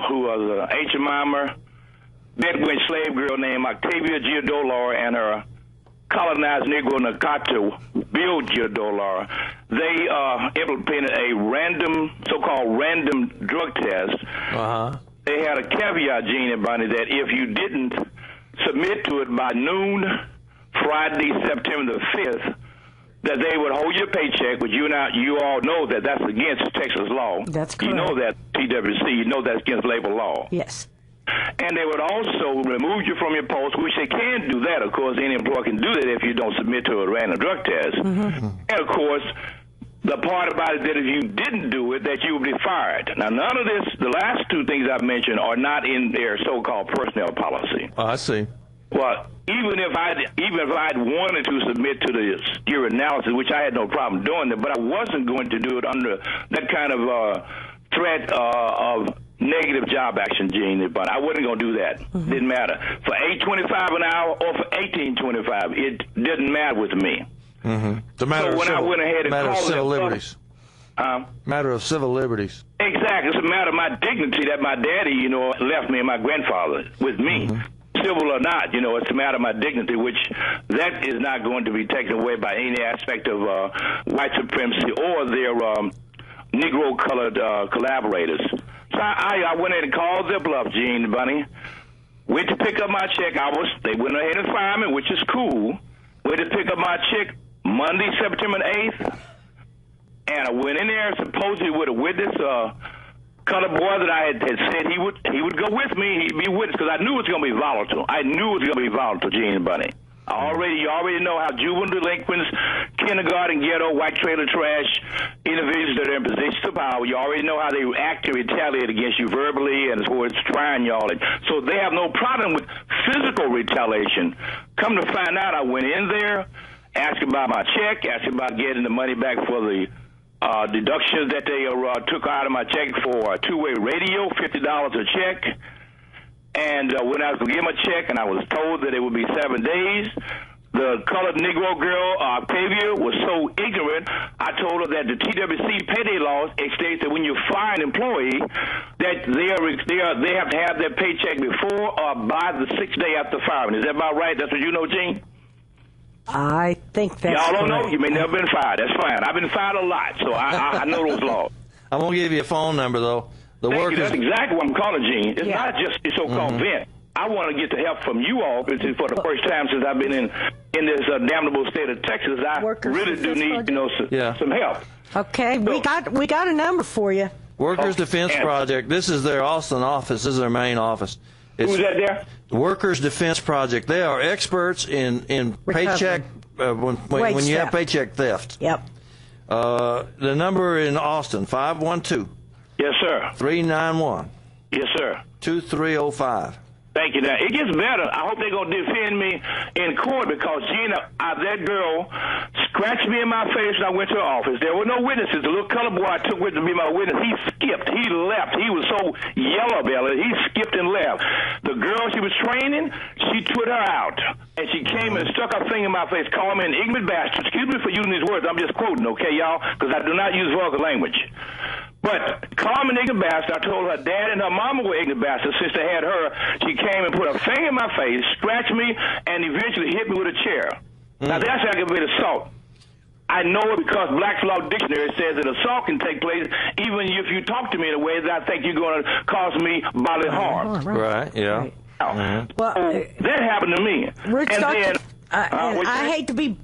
who was a H. Mimer bedouin slave girl named Octavia Giudolar and her colonized Negro Nakato Bill Giudolar, they implemented a so-called random drug test. They had a caveat, Gene and Bonnie, that if you didn't submit to it by noon, Friday, September the 5th, that they would hold your paycheck, but you all know that that's against Texas law. That's correct. You know that, TWC, you know that's against labor law. Yes. And they would also remove you from your post, which they can do that. Of course, any employer can do that if you don't submit to a random drug test. And, of course, the part about it that if you didn't do it, that you would be fired. Now, none of this, the last two things I've mentioned, are not in their so-called personnel policy. Oh, I see. Well, even if I'd wanted to submit to the security analysis, which I had no problem doing that, but I wasn't going to do it under that kind of threat of negative job action, Gene. But I wasn't going to do that. Didn't matter for $8.25 an hour or for $18.25. It didn't matter with me. The matter so when I went ahead and called civil liberties. Matter of civil liberties. Exactly. It's a matter of my dignity that my daddy, left me and my grandfather with me. Civil or not, it's a matter of my dignity, which that is not going to be taken away by any aspect of white supremacy or their Negro-colored collaborators. So I went ahead and called their bluff, Gene, Bunny. Went to pick up my check. They went ahead and fired me, which is cool. Went to pick up my check Monday, September 8th. And I went in there supposedly with this colored boy that I had said he would go with me. He'd be with us because I knew it was going to be volatile. I knew it was going to be volatile, Gene and Bunny. You already know how juvenile delinquents, kindergarten, ghetto, white trailer trash, individuals that are in positions of power, you already know how they act to retaliate against you verbally and as far as trying y'all. So they have no problem with physical retaliation. Come to find out, I went in there, asked about my check, asked about getting the money back for the deductions that they took out of my check for a two-way radio, $50 a check. And when I was going to get my check, and I was told that it would be 7 days, the colored Negro girl, Octavia, was so ignorant, I told her that the TWC payday laws states that when you fire an employee, that they have to have their paycheck before or by the 6th day after firing. Is that about right? That's what you know, Gene? I think that's Y'all don't know? correct. You may never been fired. That's fine. I've been fired a lot, so I know those laws. I'm going to give you a phone number, though. Thank you. That's exactly what I'm calling, Gene. It's not just the so-called vent. I want to get the help from you all, because for the first time since I've been in this damnable state of Texas, I really do need some help. Okay, we got a number for you. Workers Defense Project. This is their Austin office. This is their main office. Who's that there? Workers Defense Project. They are experts in paycheck when you have paycheck theft. Yep. The number in Austin, 512. Yes, sir. 391. Yes, sir. 2305. Thank you. Now, it gets better. I hope they're going to defend me in court, because, Gina, that girl scratched me in my face when I went to her office. There were no witnesses. The little colored boy I took with to be my witness, he skipped. He left. He was so yellow-bellied. He skipped and left. The girl she was training, she put her out. And she came and stuck her finger in my face, called me an ignorant bastard. Excuse me for using these words. I'm just quoting, okay, y'all, because I do not use vulgar language. But call me an ignorant bastard. I told her dad and her mama were ignorant bastards since they had her. She came and put her finger in my face, scratched me, and eventually hit me with a chair. Now, that's aggravated assault. I know it because Black's Law Dictionary says that assault can take place even if you talk to me in a way that I think you're going to cause me bodily harm. Right, yeah. Well, that happened to me.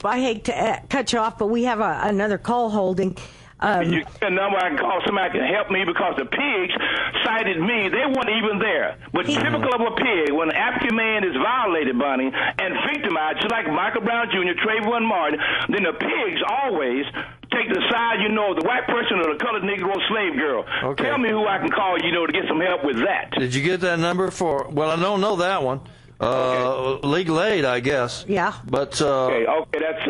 I hate to cut you off, but we have another call holding. You get a number I can call, somebody can help me, because the pigs cited me. They weren't even there. But typical of a pig, when an African man is violated, Bonnie, and victimized, just like Michael Brown Jr., Trayvon Martin, then the pigs always take the side, the white person or the colored Negro slave girl. Okay. Tell me who I can call, to get some help with that. Did you get that number for, well, I don't know that one. Legal aid, I guess. Yeah. But okay, that's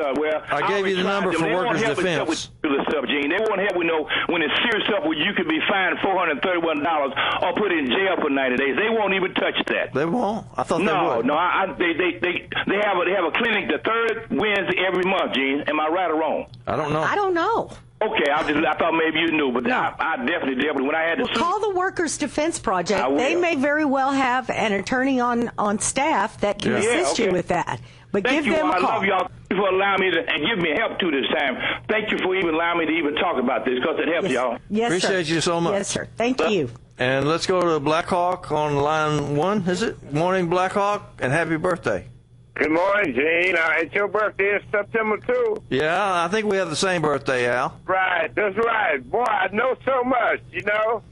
I gave you the number for Workers Defense. Stuff, Gene. They won't help. When it's serious stuff where you could be fined $431 or put in jail for 90 days. They won't even touch that. They won't. I thought they would. No. They have a clinic the third Wednesday every month, Gene. Am I right or wrong? I don't know. Okay, I thought maybe you knew, but no. I definitely, when I had to call the Workers Defense Project. They may very well have an attorney on staff that can assist you with that. But Thank give you. them a call. I love y'all for allowing me to and give me help too this time. Thank you for even allowing me to even talk about this, because it helps y'all. Yes, Appreciate you so much. Yes, sir. Thank you. And let's go to Black Hawk on line 1. Is it? Morning, Black Hawk, and happy birthday. Good morning, Gene. It's your birthday is September 2. Yeah, I think we have the same birthday, Al. Right, that's right. Boy, I know so much,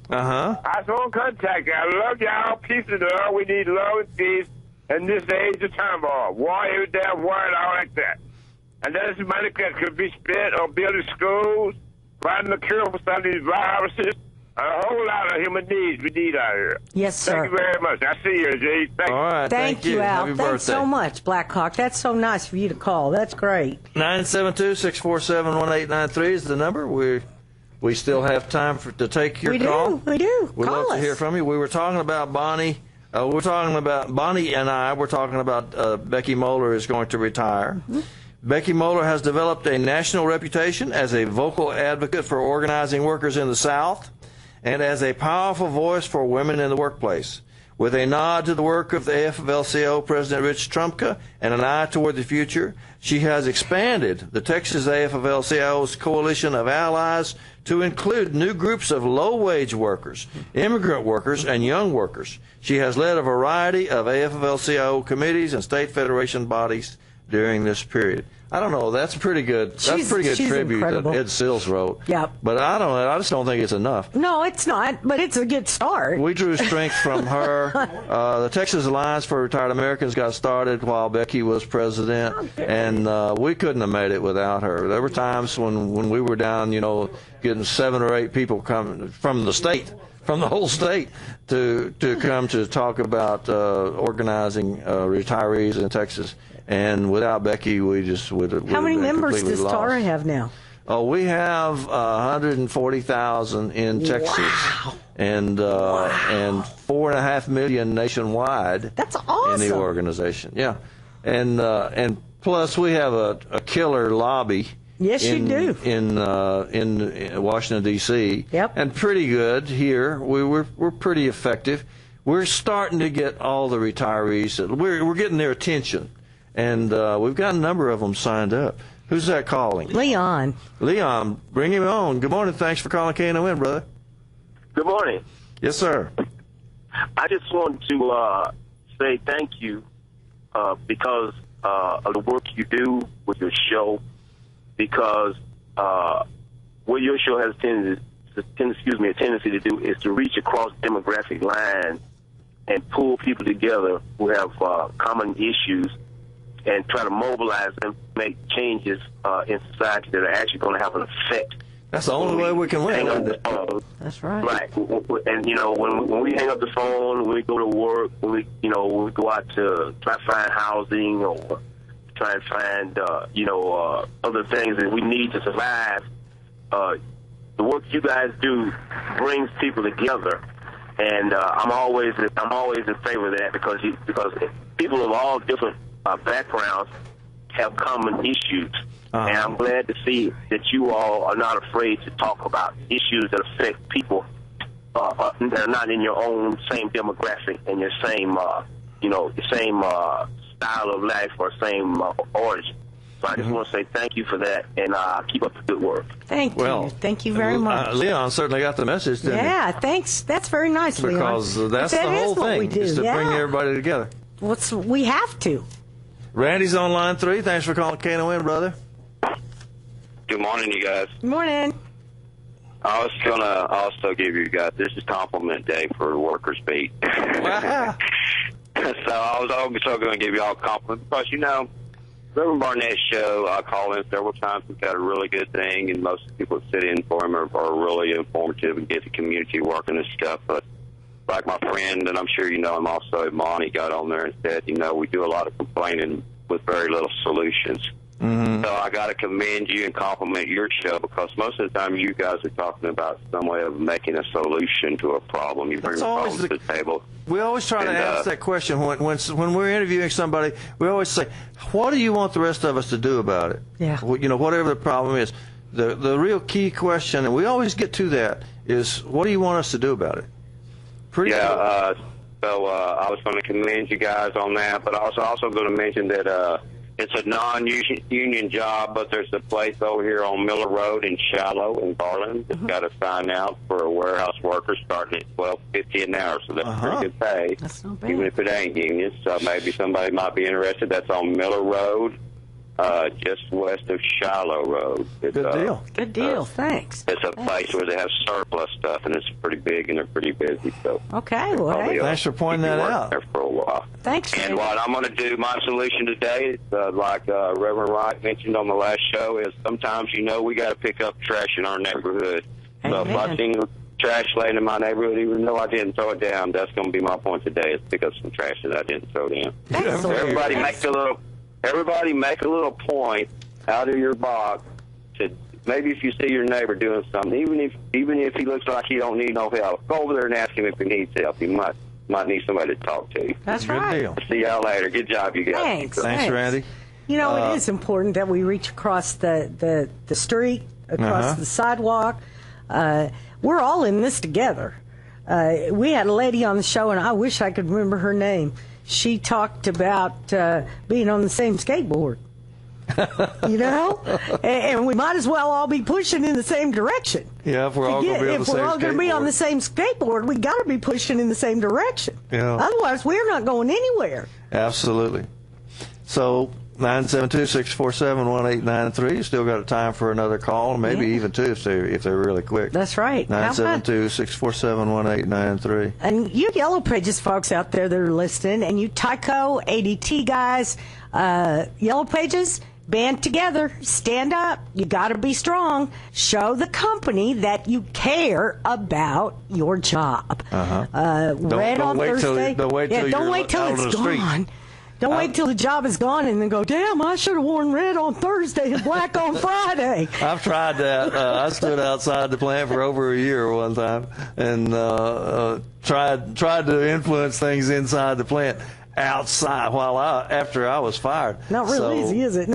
Uh-huh. I just want to contact you. I love y'all. Peace and love. We need love and peace in this age of turmoil. War, every damn word, all like that. And that is money that could be spent on building schools, finding a cure for some of these viruses, a whole lot of human needs we need out here. Yes, sir. Thank you very much. I see you, Gene. Thank you. All right. Thank you, Al. Happy Thanks birthday. so much, Black Hawk. That's so nice for you to call. That's great. 972-647-1893 is the number. We still have time to take your call. We do. We'd love to hear from you. We were talking about Bonnie. Bonnie and I were talking about Becky Moeller is going to retire. Mm-hmm. Becky Moeller has developed a national reputation as a vocal advocate for organizing workers in the South and as a powerful voice for women in the workplace. With a nod to the work of the AFL-CIO President Rich Trumka and an eye toward the future, she has expanded the Texas AFL-CIO's coalition of allies to include new groups of low-wage workers, immigrant workers, and young workers. She has led a variety of AFL-CIO committees and state federation bodies during this period. I don't know. That's pretty good. That's a pretty good she's tribute incredible. that Ed Sills wrote. Yep. But I just don't think it's enough. No, it's not, but it's a good start. We drew strength from her. The Texas Alliance for Retired Americans got started while Becky was president, and we couldn't have made it without her. There were times when we were down, getting 7 or 8 people coming from the state, from the whole state, to come to talk about organizing retirees in Texas. And without Becky, we just would have. How many members completely does lost. Tara have now? Oh, we have 140,000 in Texas, and 4.5 million nationwide. That's awesome. In the organization, yeah, and plus we have a killer lobby. Yes, you do. In Washington D.C. Yep. And pretty good here. We're pretty effective. We're starting to get all the retirees. We're getting their attention. And we've got a number of them signed up. Who's that calling? Leon. Leon, bring him on. Good morning. Thanks for calling KNON, brother. Good morning. Yes, sir. I just wanted to say thank you because of the work you do with your show, because what your show has a tendency to do is to reach across demographic lines and pull people together who have common issues and try to mobilize them, make changes in society that are actually going to have an effect. That's the only way we can win. That's right. Right. And, when we hang up the phone, when we go to work, when we go out to try to find housing or try and find, other things that we need to survive, the work you guys do brings people together. And I'm always in favor of that because people of all different backgrounds have common issues. And I'm glad to see that you all are not afraid to talk about issues that affect people that are not in your own same demographic and your same, style of life or same origin. So I just want to say thank you for that, and keep up the good work. Thank you. Thank you very much. Leon certainly got the message, didn't he? Yeah, thanks. That's very nice, Leon. Because that's the whole thing, is to bring everybody together. We have to. Randy's on line 3. Thanks for calling KNON, brother. Good morning, you guys. Good morning. I was going to also give you guys, this is compliment day for Workers Beat. Wow. So I was also going to give you all a compliment because, Reverend Barnett's show, I call in several times. We've got a really good thing, and most of the people that sit in for him are really informative and get the community working and stuff. But like my friend, and I'm sure you know him also, Monty, got on there and said, we do a lot of complaining with very little solutions. Mm-hmm. So I got to commend you and compliment your show because most of the time you guys are talking about some way of making a solution to a problem. You bring a problem to the table. We always try to ask that question when we're interviewing somebody. We always say, "What do you want the rest of us to do about it?" Yeah. Whatever the problem is, the real key question, and we always get to that, is what do you want us to do about it? So I was going to commend you guys on that, but I was also going to mention that it's a non-union job, but there's a place over here on Miller Road in Shiloh in Garland that's got a sign out for a warehouse worker starting at $12.50 an hour, so that's pretty good pay. That's not bad. Even if it ain't union, so maybe somebody might be interested. That's on Miller Road, just west of Shiloh Road. Good deal. Good deal. Thanks. It's a place where they have surplus stuff, and it's pretty big, and they're pretty busy. So okay, well, thanks for pointing that out. There for a while. Thanks. And what I'm going to do, my solution today, like Reverend Wright mentioned on the last show, is sometimes we got to pick up trash in our neighborhood. So if I see trash laying in my neighborhood, even though I didn't throw it down, that's going to be my point today: is pick up some trash that I didn't throw down. Everybody make a little point out of your box to maybe if you see your neighbor doing something, even if he looks like he don't need no help, go over there and ask him if he needs help. He might need somebody to talk to. That's right. Good deal. See y'all later. Good job, you guys. Thanks, Randy. It is important that we reach across the street, across the sidewalk. We're all in this together. We had a lady on the show, and I wish I could remember her name. She talked about being on the same skateboard, and we might as well all be pushing in the same direction. Yeah, if we're all going to be on the same skateboard, we got to be pushing in the same direction. Yeah. Otherwise, we're not going anywhere. Absolutely. So 972-647-1893. Still got time for another call, maybe even two if they're really quick. That's right. 972-647-1893. And you Yellow Pages folks out there that are listening, and you Tyco, ADT guys, Yellow Pages, band together, stand up. You got to be strong. Show the company that you care about your job. Red on Thursday. Don't wait till it's gone. Don't wait till the job is gone and then go, damn, I should have worn red on Thursday and black on Friday. I've tried that. I stood outside the plant for over a year one time and tried to influence things inside the plant outside after I was fired. Not real easy, is it?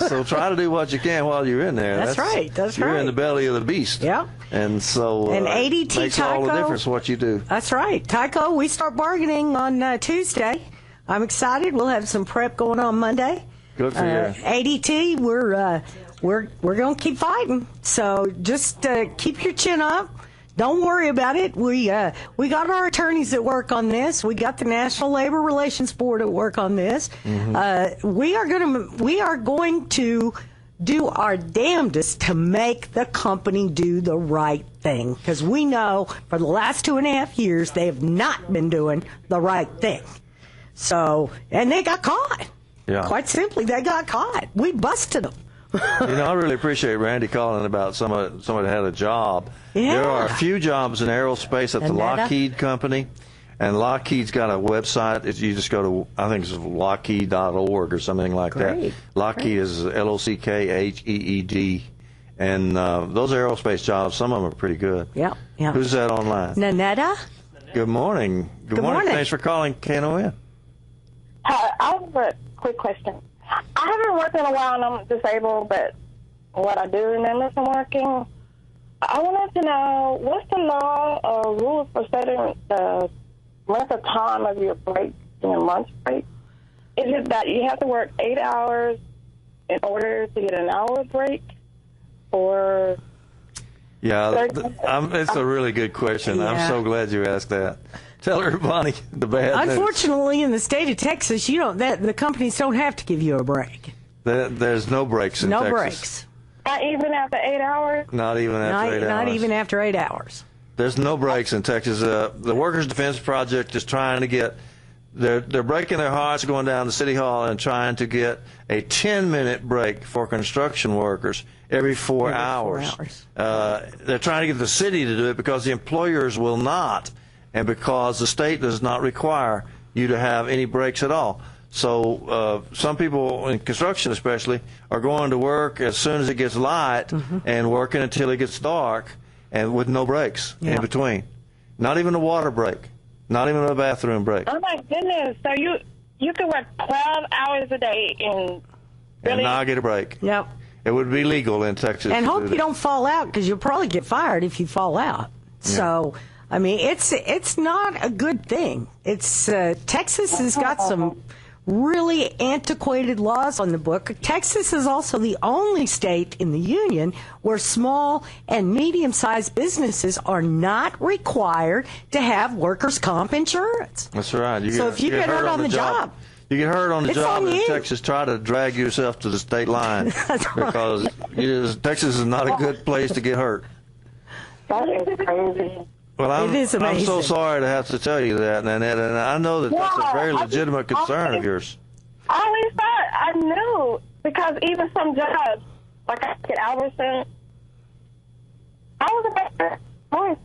So try to do what you can while you're in there. That's right. You're in the belly of the beast. Yeah. And so ADT makes Tyco, all the difference what you do. That's right. Tyco, we start bargaining on Tuesday. I'm excited. We'll have some prep going on Monday. Good for you. ADT, we're going to keep fighting. So just keep your chin up. Don't worry about it. We got our attorneys at work on this. We got the National Labor Relations Board at work on this. We are going to do our damnedest to make the company do the right thing, because we know for the last 2.5 years they have not been doing the right thing. So, and they got caught. Yeah. Quite simply, they got caught. We busted them. I really appreciate Randy calling about somebody that had a job. Yeah. There are a few jobs in aerospace at the Lockheed Company, and Lockheed's got a website. You just go to, I think it's lockheed.org or something like that. Lockheed is LOCKHEED. And those aerospace jobs, some of them are pretty good. Yeah. Who's that online? Nanetta? Good morning. Good morning. Thanks for calling KNON. Hi, I have a quick question. I haven't worked in a while and I'm disabled, but what I do remember from working, I wanted to know, what's the law or rules for setting the length of time of your break, your lunch break? Is it that you have to work 8 hours in order to get an hour break? Or... Yeah, it's a really good question. Yeah. I'm so glad you asked that. Tell everybody the bad news. Unfortunately, in the state of Texas, the companies don't have to give you a break. There's no breaks in Texas. No breaks. Not even after 8 hours? Not even after 8 hours. Not even after 8 hours. There's no breaks in Texas. The Workers' Defense Project is trying to get... They're breaking their hearts going down to City Hall and trying to get a 10-minute break for construction workers every 4 hours. They're trying to get the city to do it because the employers will not, and because the state does not require you to have any breaks at all. So some people in construction especially are going to work as soon as it gets light and working until it gets dark, and with no breaks in between. Not even a water break. Not even a bathroom break. Oh, my goodness. So you can work 12 hours a day and not get a break. Yep. It would be legal in Texas. And hope you don't fall out, because you'll probably get fired if you fall out. Yeah. So, I mean, it's not a good thing. It's Texas has got some really antiquated laws on the book. Texas is also the only state in the union where small and medium-sized businesses are not required to have workers' comp insurance. That's right. So if you get hurt on the job, you get hurt on the job in you. Texas, try to drag yourself to the state line. Because Texas is not a good place to get hurt. That is crazy. Well, it is amazing. I'm so sorry to have to tell you that, Nanette, and I know that that's a very legitimate concern of yours. I always thought I knew, because even some jobs, like I at Albertson, I was always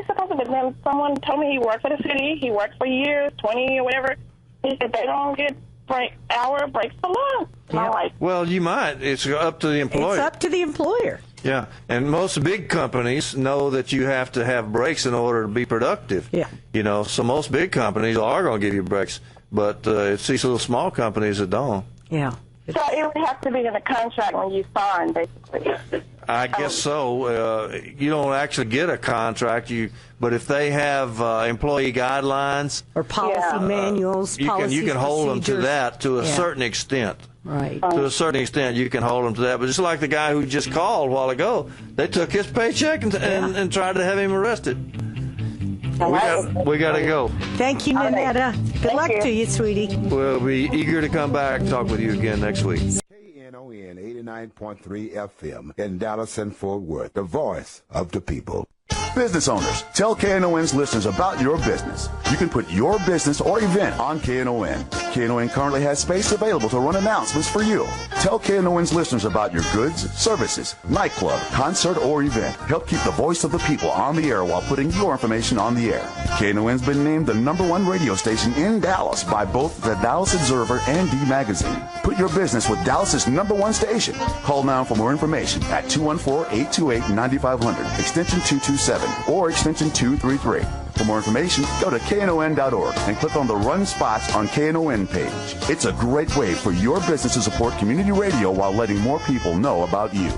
supposed to, but then someone told me he worked for the city, he worked for years, 20 or whatever. He said they don't get hour breaks for lunch. Yeah. Well, you might. It's up to the employer. It's up to the employer. Yeah, and most big companies know that you have to have breaks in order to be productive. Yeah. So most big companies are going to give you breaks, but it's these little small companies that don't. Yeah. So it would have to be in the contract when you sign, basically. I guess so. You don't actually get a contract, but if they have employee guidelines or policy manuals, you can hold them to that to a certain extent. Right. To a certain extent, you can hold them to that. But just like the guy who just called a while ago, they took his paycheck and tried to have him arrested. We got to go. Thank you, Nanetta. Good luck to you, sweetie. We'll be eager to come back and talk with you again next week. Knon 89.3 FM in Dallas and Fort Worth, the voice of the people. Business owners, tell KNON's listeners about your business. You can put your business or event on KNON. KNON currently has space available to run announcements for you. Tell KNON's listeners about your goods, services, nightclub, concert, or event. Help keep the voice of the people on the air while putting your information on the air. KNON's been named the #1 radio station in Dallas by both the Dallas Observer and D Magazine. Put your business with Dallas's #1 station. Call now for more information at 214-828-9500, extension 227, or extension 233. For more information, go to knon.org and click on the Run Spots on KNON page. It's a great way for your business to support community radio while letting more people know about you.